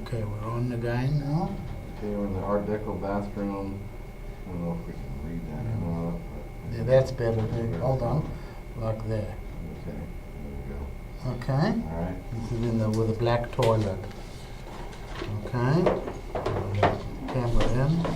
Okay, we're on again now. Okay, we're in the Art Deco bathroom. I don't know if we can read that or not. Yeah, that's better. Hold on. Like there. Okay, there Okay. we go. All right. This is in the with a black toilet. Okay. Camera in.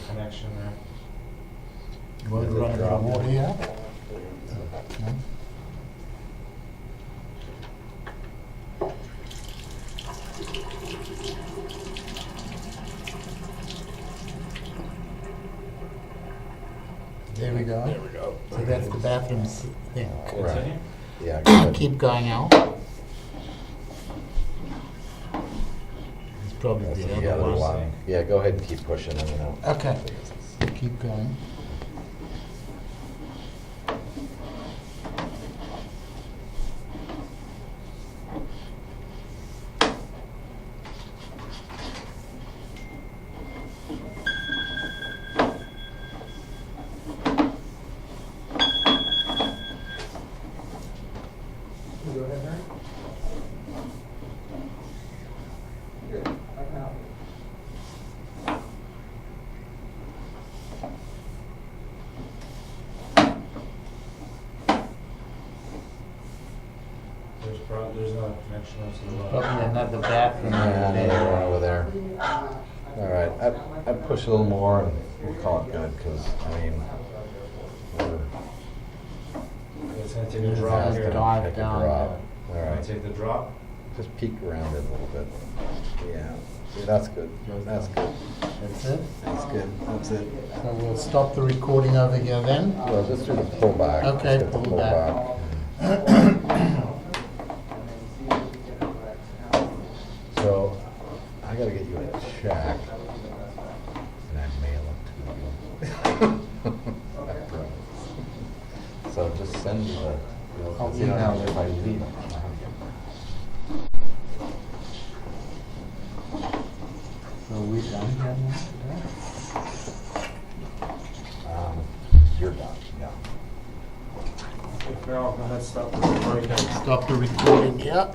Connection there. You want to run the water here? Okay. There we go. There we go. So that's the bathroom thing. Continue. Yeah, go ahead. Keep going out. It's probably That's the the other other one. one. Yeah, go ahead and keep pushing, let me know. Okay. Keep going. Go ahead, Mary. Good. I can help you. There's no connection to the Probably another bathroom Yeah, over another there. one over there. All right, I'd push a little more and we'll call it good, because, I mean, we're. It's gonna take a Just drop has here. to dive Take a down drop. there. All Gonna right, take the drop. just peek around it a little bit. Yeah, see, that's good, that's good, That's it. that's good, that's it. So we'll stop the recording over here then. Well, just do the pullback. Okay, Just get the pull back. So, I gotta get you a check, and I mail it to you. So just send me the. I'll you don't have email it. if I leave it. So we done here now You're done, yeah. Okay, Farrell, go ahead, stop the recording. today? Stop the recording, yeah.